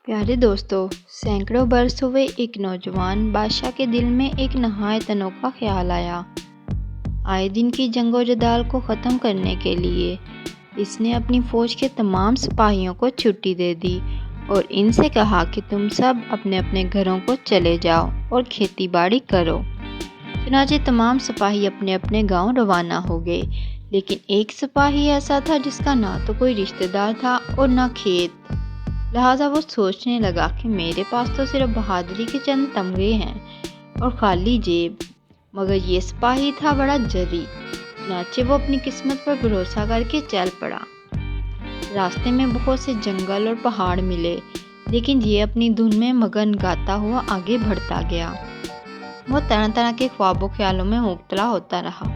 پیارے دوستو، سینکڑوں برس ہوئے ایک نوجوان بادشاہ کے دل میں ایک نہایت انوکھا خیال آیا۔ آئے دن کی جنگ و جدال کو ختم کرنے کے لیے اس نے اپنی فوج کے تمام سپاہیوں کو چھٹی دے دی اور ان سے کہا کہ تم سب اپنے اپنے گھروں کو چلے جاؤ اور کھیتی باڑی کرو۔ چنانچہ تمام سپاہی اپنے اپنے گاؤں روانہ ہو گئے، لیکن ایک سپاہی ایسا تھا جس کا نہ تو کوئی رشتہ دار تھا اور نہ کھیت۔ لہٰذا وہ سوچنے لگا کہ میرے پاس تو صرف بہادری کے چند تمغے ہیں اور خالی جیب، مگر یہ سپاہی تھا بڑا جری۔ چنانچہ وہ اپنی قسمت پر بھروسہ کر کے چل پڑا۔ راستے میں بہت سے جنگل اور پہاڑ ملے، لیکن یہ اپنی دھن میں مگن گاتا ہوا آگے بڑھتا گیا۔ وہ طرح طرح کے خواب و خیالوں میں مبتلا ہوتا رہا۔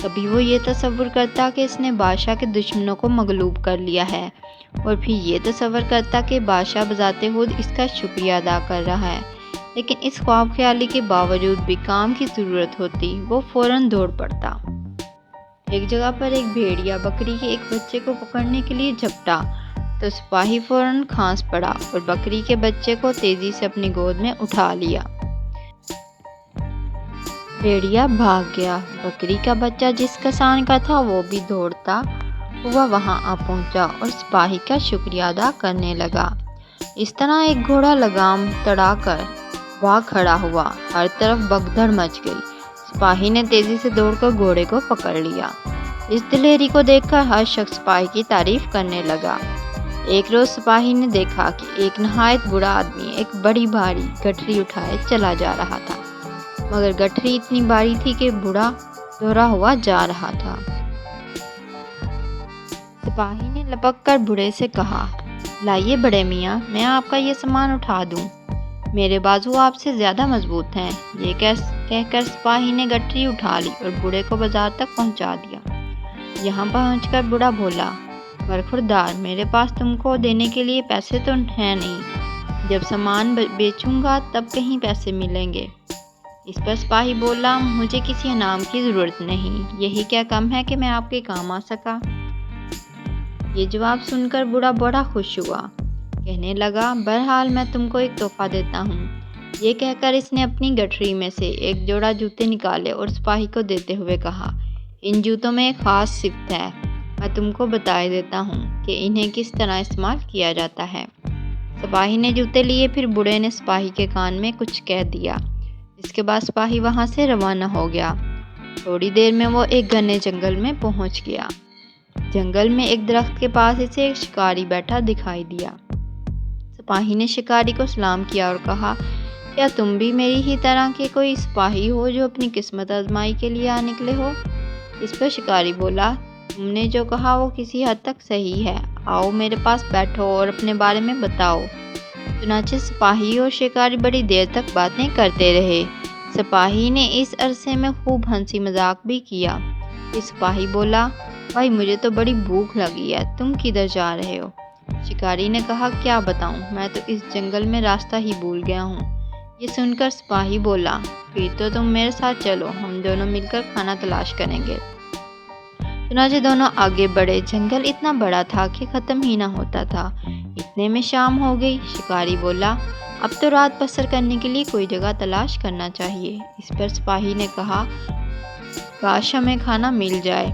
کبھی وہ یہ تصور کرتا کہ اس نے بادشاہ کے دشمنوں کو مغلوب کر لیا ہے، اور پھر یہ تصور کرتا کہ بادشاہ بذات خود اس کا شکریہ ادا کر رہا ہے، لیکن اس خواب خیالی کے باوجود بھی کام کی ضرورت ہوتی وہ فوراً دوڑ پڑتا۔ ایک جگہ پر ایک بھیڑیا بکری کے ایک بچے کو پکڑنے کے لیے جھپٹا تو سپاہی فوراً کھانس پڑا اور بکری کے بچے کو تیزی سے اپنی گود میں اٹھا لیا۔ بھیڑیا بھاگ گیا۔ بکری کا بچہ جس کسان کا تھا وہ بھی دوڑتا ہوا وہاں آ پہنچا اور سپاہی کا شکریہ ادا کرنے لگا۔ اس طرح ایک گھوڑا لگام تڑا کر وہاں کھڑا ہوا۔ ہر طرف بھگدڑ مچ گئی۔ سپاہی نے تیزی سے دوڑ کر گھوڑے کو پکڑ لیا۔ اس دلیری کو دیکھ کر ہر شخص سپاہی کی تعریف کرنے لگا۔ ایک روز سپاہی نے دیکھا کہ ایک نہایت بوڑھا آدمی ایک بڑی بھاری گٹھری اٹھائے چلا جا رہا تھا، مگر گٹھری اتنی بھاری تھی کہ بوڑھا دھرا ہوا جا رہا تھا۔ سپاہی نے لپک کر بوڑھے سے کہا، لائیے بڑے میاں، میں آپ کا یہ سامان اٹھا دوں، میرے بازو آپ سے زیادہ مضبوط ہیں۔ یہ کہہ کر سپاہی نے گٹھری اٹھا لی اور بوڑھے کو بازار تک پہنچا دیا۔ یہاں پہنچ کر بوڑھا بولا، برخوردار، میرے پاس تم کو دینے کے لیے پیسے تو ہیں نہیں، جب سامان بیچوں گا تب کہیں پیسے ملیں گے۔ اس پر سپاہی بولا، مجھے کسی انعام کی ضرورت نہیں، یہی کیا کم ہے کہ میں آپ کے کام آ سکا۔ یہ جواب سن کر بوڑھا بڑا خوش ہوا، کہنے لگا، بہرحال میں تم کو ایک تحفہ دیتا ہوں۔ یہ کہہ کر اس نے اپنی گٹھری میں سے ایک جوڑا جوتے نکالے اور سپاہی کو دیتے ہوئے کہا، ان جوتوں میں ایک خاص صفت ہے، میں تم کو بتا دیتا ہوں کہ انہیں کس طرح استعمال کیا جاتا ہے۔ سپاہی نے جوتے لیے، پھر بوڑھے نے سپاہی کے کان میں کچھ کہہ دیا۔ اس کے بعد سپاہی وہاں سے روانہ ہو گیا۔ تھوڑی دیر میں وہ ایک گھنے جنگل میں پہنچ گیا۔ جنگل میں ایک درخت کے پاس اسے ایک شکاری بیٹھا دکھائی دیا۔ سپاہی نے شکاری کو سلام کیا اور کہا، کیا تم بھی میری ہی طرح کے کوئی سپاہی ہو جو اپنی قسمت آزمائی کے لیے آ نکلے ہو؟ اس پر شکاری بولا، تم نے جو کہا وہ کسی حد تک صحیح ہے، آؤ میرے پاس بیٹھو اور اپنے بارے میں بتاؤ۔ چنانچہ سپاہی اور شکاری بڑی دیر تک باتیں کرتے رہے۔ سپاہی نے اس عرصے میں خوب ہنسی مذاق بھی کیا۔ پھر سپاہی بولا، بھائی مجھے تو بڑی بھوک لگی ہے، تم کدھر جا رہے ہو؟ شکاری نے کہا، کیا بتاؤں، میں تو اس جنگل میں راستہ ہی بھول گیا ہوں۔ یہ سن کر سپاہی بولا، پھر تو تم میرے ساتھ چلو، ہم دونوں مل کر کھانا تلاش کریں گے۔ چنانچہ دونوں آگے بڑھے۔ جنگل اتنا بڑا تھا کہ ختم ہی نہ ہوتا تھا۔ اتنے میں شام ہو گئی۔ شکاری بولا، اب تو رات بسر کرنے کے لیے کوئی جگہ تلاش کرنا چاہیے۔ اس پر سپاہی نے کہا، کاش ہمیں کھانا مل جائے۔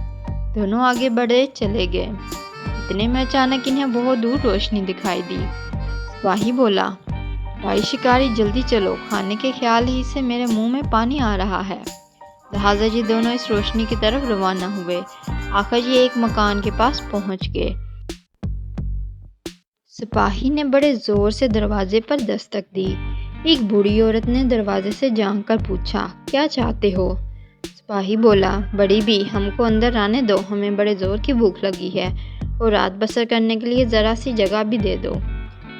دونوں آگے بڑھے چلے گئے۔ اتنے میں اچانک انہیں بہت دور روشنی دکھائی دی۔ سپاہی بولا، بھائی شکاری جلدی چلو، کھانے کے خیال ہی سے میرے منہ میں پانی آ رہا ہے۔ لہٰذا یہ دونوں اس روشنی کی طرف روانہ ہوئے۔ آخر یہ ایک مکان کے پاس پہنچ گئے۔ سپاہی نے بڑے زور سے دروازے پر دستک دی۔ ایک بوڑھی عورت نے دروازے سے جھانک کر پوچھا، کیا چاہتے ہو؟ سپاہی بولا، بڑی بھی، ہم کو اندر آنے دو، ہمیں بڑے زور کی بھوک لگی ہے اور رات بسر کرنے کے لیے ذرا سی جگہ بھی دے دو۔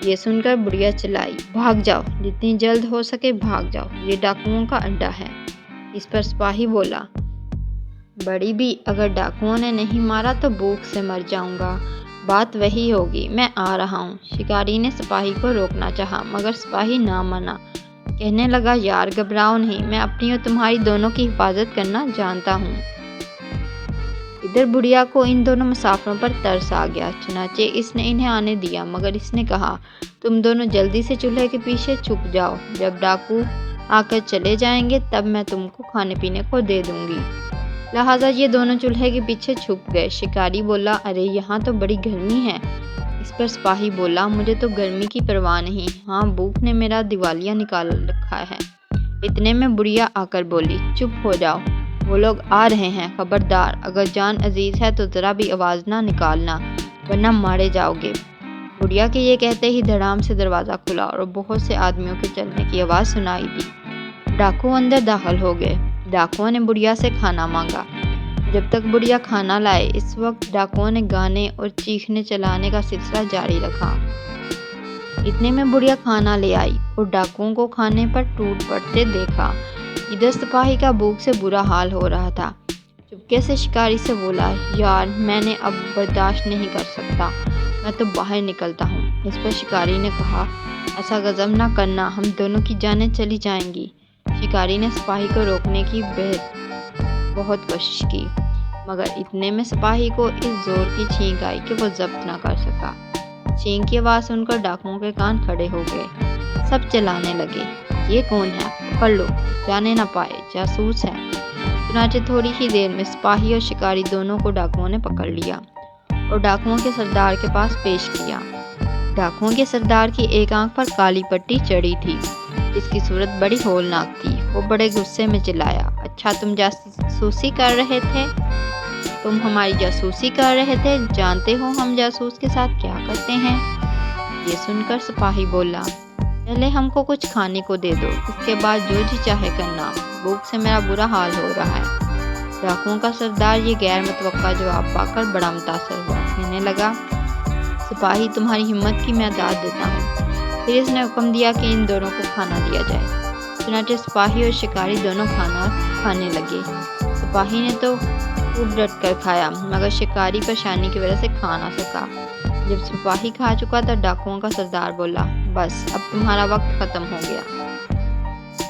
یہ سن کر بڑھیا چلائی، بھاگ جاؤ، جتنی جلد ہو سکے بھاگ جاؤ، یہ ڈاکوؤں کا اڈا ہے۔ اس پر سپاہی بولا، بڑی بھی، اگر ڈاکوؤں نے نہیں مارا تو بھوک سے مر جاؤں گا، بات وہی ہوگی، میں آ رہا ہوں۔ شکاری نے سپاہی کو روکنا چاہا، مگر سپاہی نہ مانا، کہنے لگا، یار گھبراؤ نہیں، میں اپنی اور تمہاری دونوں کی حفاظت کرنا جانتا ہوں۔ ادھر بڑھیا کو ان دونوں مسافروں پر ترس آ گیا، چنانچہ اس نے انہیں آنے دیا، مگر اس نے کہا تم دونوں جلدی سے چولہے کے پیچھے چھپ جاؤ، جب ڈاکو آ کر چلے جائیں گے تب میں تم کو کھانے پینے کو دے دوں گی۔ لہٰذا یہ دونوں چولہے کے پیچھے چھپ گئے۔ شکاری بولا ارے یہاں تو بڑی گرمی ہے۔ اس پر سپاہی بولا مجھے تو گرمی کی پرواہ نہیں، ہاں بھوک نے میرا دیوالیہ نکال رکھا ہے۔ اتنے میں بڑھیا آ کر بولی چپ ہو جاؤ، وہ لوگ آ رہے ہیں، خبردار اگر جان عزیز ہے تو ذرا بھی آواز نہ نکالنا ورنہ مارے جاؤ گے۔ بڑھیا کے یہ کہتے ہی دھڑام سے دروازہ کھلا اور بہت سے آدمیوں کے چلنے کی آواز سنائی دی۔ ڈاکو اندر داخل ہو گئے۔ ڈاکوؤں نے بڑھیا سے کھانا مانگا۔ جب تک بڑھیا کھانا لائے اس وقت ڈاکوؤں نے گانے اور چیخنے چلانے کا سلسلہ جاری رکھا۔ اتنے میں بڑھیا کھانا لے آئی اور ڈاکوؤں کو کھانے پر ٹوٹ پڑتے دیکھا۔ ادھر سپاہی کا بھوک سے برا حال ہو رہا تھا۔ چپکے سے شکاری سے بولا یار میں نے اب برداشت نہیں کر سکتا، میں تو باہر نکلتا ہوں۔ اس پر شکاری نے کہا ایسا غضب نہ کرنا، ہم دونوں کی جانیں چلی جائیں گی۔ شکاری نے سپاہی کو روکنے کی بہت کوشش کی، مگر اتنے میں سپاہی کو اس زور کی چھینک آئی کہ وہ ضبط نہ کر سکا۔ چھینک کی آواز سن کر ڈاکوؤں کے کان کھڑے ہو گئے۔ سب چلانے لگے یہ کون ہے، پکڑ لو، جانے نہ پائے، جاسوس ہے۔ چنانچہ تھوڑی ہی دیر میں سپاہی اور شکاری دونوں کو ڈاکوؤں نے پکڑ لیا اور ڈاکوؤں کے سردار کے پاس پیش کیا۔ ڈاکوؤں کے سردار کی ایک آنکھ پر کالی پٹی چڑھی تھی، جس کی صورت بڑی ہولناک تھی۔ وہ بڑے غصے میں چلایا اچھا تم جاسوسی کر رہے تھے، تم ہماری جاسوسی کر رہے تھے، جانتے ہو ہم جاسوس کے ساتھ کیا کرتے ہیں؟ یہ سن کر سپاہی بولا پہلے ہم کو کچھ کھانے کو دے دو، اس کے بعد جو جی چاہے کرنا، بھوک سے میرا برا حال ہو رہا ہے۔ ڈاکوؤں کا سردار یہ غیر متوقع جواب پا کر بڑا متاثر ہوا، کہنے لگا سپاہی تمہاری ہمت کی میں داد دیتا ہوں۔ پھر اس نے حکم دیا کہ ان دونوں کو کھانا دیا جائے۔ چنانچہ سپاہی اور شکاری دونوں کھانا کھانے لگے۔ سپاہی نے تو خوب ڈٹ کر کھایا، مگر شکاری پریشانی کی وجہ سے کھا نہ سکا۔ جب سپاہی کھا چکا تو ڈاکوؤں کا سردار بولا بس اب تمہارا وقت ختم ہو گیا۔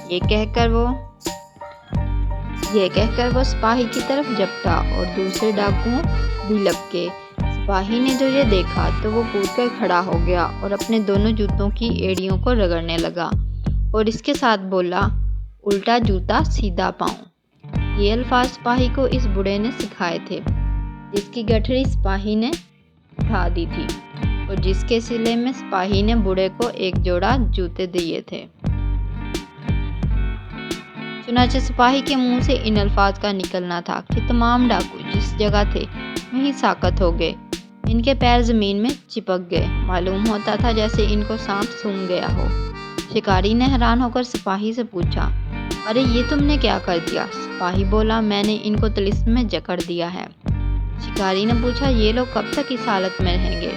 یہ کہہ کر وہ سپاہی کی طرف جھپٹا اور دوسرے ڈاکوؤں بھی لپکے۔ سپاہی نے جو یہ دیکھا تو وہ کود کر کھڑا ہو گیا اور اپنے دونوں جوتوں کی ایڑیوں کو رگڑنے لگا اور اس کے ساتھ بولا الٹا جوتا سیدھا پاؤں۔ یہ الفاظ سپاہی کو اس بوڑھے نے سکھائے تھے، جس کی گٹھڑی سپاہی نے اٹھا دی تھی اور جس کے صلے میں سپاہی نے بوڑھے کو ایک جوڑا جوتے دیے تھے۔ چنانچہ سپاہی کے منہ سے ان الفاظ کا نکلنا تھا کہ تمام ڈاکو جس جگہ تھے وہیں ساکت ہو گئے، ان کے پیر زمین میں چپک گئے، معلوم ہوتا تھا جیسے ان کو سانپ سونگھ گیا ہو۔ شکاری نے حیران ہو کر سپاہی سے پوچھا ارے یہ تم نے کیا کر دیا؟ سپاہی بولا میں نے ان کو طلسم میں جکڑ دیا ہے۔ شکاری نے پوچھا یہ لوگ کب تک اس حالت میں رہیں گے؟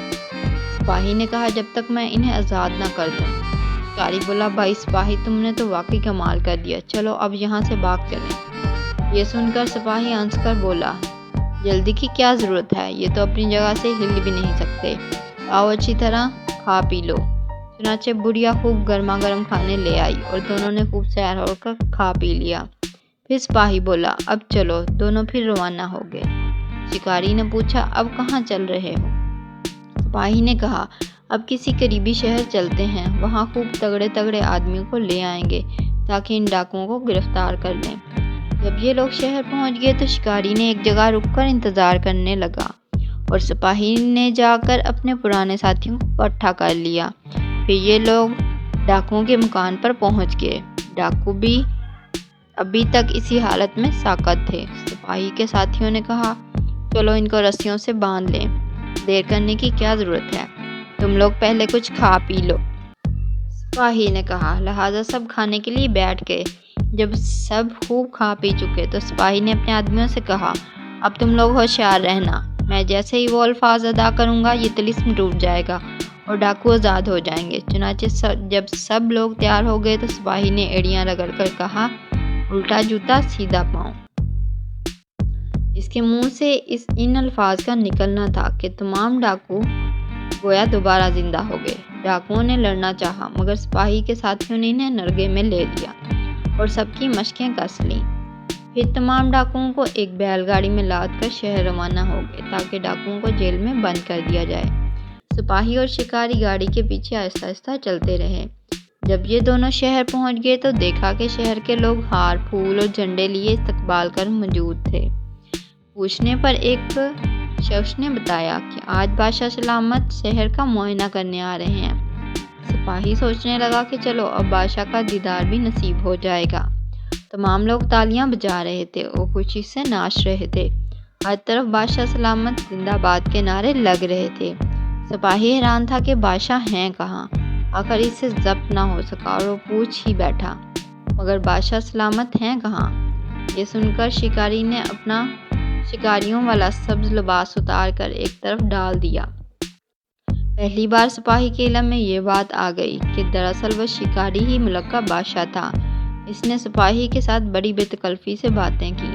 سپاہی نے کہا جب تک میں انہیں آزاد نہ کر دوں۔ شکاری بولا بھائی سپاہی تم نے تو واقعی کمال کر دیا، چلو اب یہاں سے بھاگ چلیں۔ یہ سن کر سپاہی ہنس کر بولا جلدی کی کیا ضرورت ہے، یہ تو اپنی جگہ سے ہل بھی نہیں سکتے، آؤ اچھی طرح کھا پی لو۔ چنانچہ بڑھیا خوب گرما گرم کھانے لے آئی اور دونوں نے خوب سیر ہو کر کھا پی لیا۔ پھر سپاہی بولا اب چلو، دونوں پھر روانہ ہو گئے۔ شکاری نے پوچھا اب کہاں چل رہے ہو؟ سپاہی نے کہا اب کسی قریبی شہر چلتے ہیں، وہاں خوب تگڑے تگڑے آدمیوں کو لے آئیں گے تاکہ ان ڈاکوؤں کو گرفتار کر لیں۔ جب یہ لوگ شہر پہنچ گئے تو شکاری نے ایک جگہ رک کر انتظار کرنے لگا اور سپاہی نے جا کر اپنے پرانے ساتھیوں کو اکٹھا کر لیا۔ پھر یہ لوگ ڈاکوؤں کے مکان پر پہنچ گئے۔ ڈاکو بھی ابھی تک اسی حالت میں ساکت تھے۔ سپاہی کے ساتھیوں نے کہا چلو ان کو رسیوں سے باندھ لیں، دیر کرنے کی کیا ضرورت ہے، تم لوگ پہلے کچھ کھا پی لو۔ سپاہی نے کہا، لہٰذا سب کھانے کے لیے بیٹھ گئے۔ جب سب خوب کھا پی چکے تو سپاہی نے اپنے آدمیوں سے کہا اب تم لوگ ہوشیار رہنا، میں جیسے ہی وہ الفاظ ادا کروں گا یہ طلسم ٹوٹ جائے گا اور ڈاکو آزاد ہو جائیں گے۔ چنانچہ جب سب لوگ تیار ہو گئے تو سپاہی نے ایڑیاں رگڑ کر کہا الٹا جوتا سیدھا پاؤں۔ اس کے منہ سے ان الفاظ کا نکلنا تھا کہ تمام ڈاکو گویا دوبارہ زندہ ہو گئے۔ ڈاکوؤں نے لڑنا چاہا مگر سپاہی کے ساتھیوں نے انہیں نرغے میں لے لیا اور سب کی مشقیں کس لیں۔ پھر تمام ڈاکوؤں کو ایک بیل گاڑی میں لاد کر شہر روانہ ہو گئے تاکہ ڈاکوؤں کو جیل میں بند کر دیا جائے۔ سپاہی اور شکاری گاڑی کے پیچھے آہستہ آہستہ چلتے رہے۔ جب یہ دونوں شہر پہنچ گئے تو دیکھا کہ شہر کے لوگ ہار، پھول اور جھنڈے لیے استقبال کر موجود تھے۔ پوچھنے پر ایک شخص نے بتایا کہ آج بادشاہ سلامت شہر کا معائنہ کرنے آ رہے ہیں۔ سپاہی سوچنے لگا کہ چلو اب بادشاہ کا دیدار بھی نصیب ہو جائے گا۔ تمام لوگ تالیاں بجا رہے تھے اور خوشی سے ناچ رہے تھے۔ ہر طرف بادشاہ سلامت زندہ باد کے نعرے لگ رہے تھے۔ سپاہی حیران تھا کہ بادشاہ ہیں کہاں، آخر اس سے ضبط نہ ہو سکا اور وہ پوچھ ہی بیٹھا، مگر بادشاہ سلامت ہیں کہاں؟ یہ سن کر شکاری نے اپنا شکاریوں والا سبز لباس اتار کر ایک طرف ڈال دیا۔ پہلی بار سپاہی کے علم میں یہ بات آ گئی کہ دراصل وہ شکاری ہی ملک کا بادشاہ تھا۔ اس نے سپاہی کے ساتھ بڑی بے تکلفی سے باتیں کی۔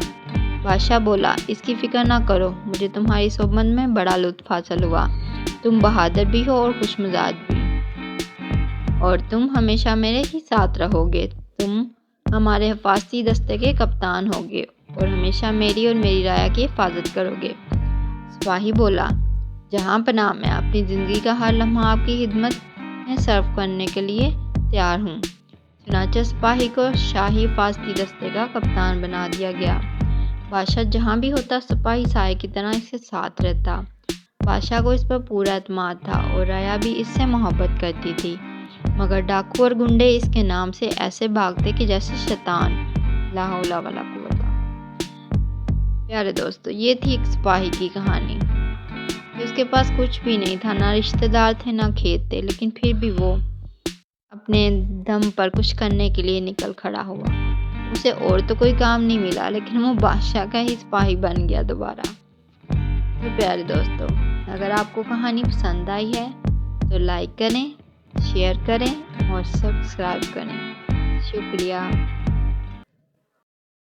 بادشاہ بولا، اس کی فکر نہ کرو، مجھے تمہاری صحبت میں بڑا لطف حاصل ہوا۔ تم بہادر بھی ہو اور خوش مزاج بھی، اور تم ہمیشہ میرے ہی ساتھ رہو گے۔ تم ہمارے حفاظتی دستے کے کپتان ہوگے اور ہمیشہ میری اور میری رعایا کی حفاظت کرو گے۔ سپاہی بولا، جہاں پناہ، میں اپنی زندگی کا ہر لمحہ آپ کی خدمت میں صرف کرنے کے لیے تیار ہوں۔ چنانچہ سپاہی کو شاہی حفاظتی دستے کا کپتان بنا دیا گیا۔ بادشاہ جہاں بھی ہوتا سپاہی سائے کی طرح اس کے ساتھ رہتا۔ بادشاہ کو اس پر پورا اعتماد تھا اور رعایا بھی اس سے محبت کرتی تھی، مگر ڈاکو اور گنڈے اس کے نام سے ایسے بھاگتے کہ جیسے شیطان۔ لا حول ولا قوت۔ پیارے دوستو، یہ تھی ایک سپاہی کی کہانی۔ اس کے پاس کچھ بھی نہیں تھا، نہ رشتہ دار تھے نہ کھیت تھے، لیکن پھر بھی وہ اپنے دم پر کچھ کرنے کے لیے نکل کھڑا ہوا۔ اسے اور تو کوئی کام نہیں ملا، لیکن وہ بادشاہ کا ہی سپاہی بن گیا دوبارہ۔ تو پیارے دوستو، اگر آپ کو کہانی پسند آئی ہے تو لائک کریں، شیئر کریں اور سبسکرائب کریں۔ شکریہ۔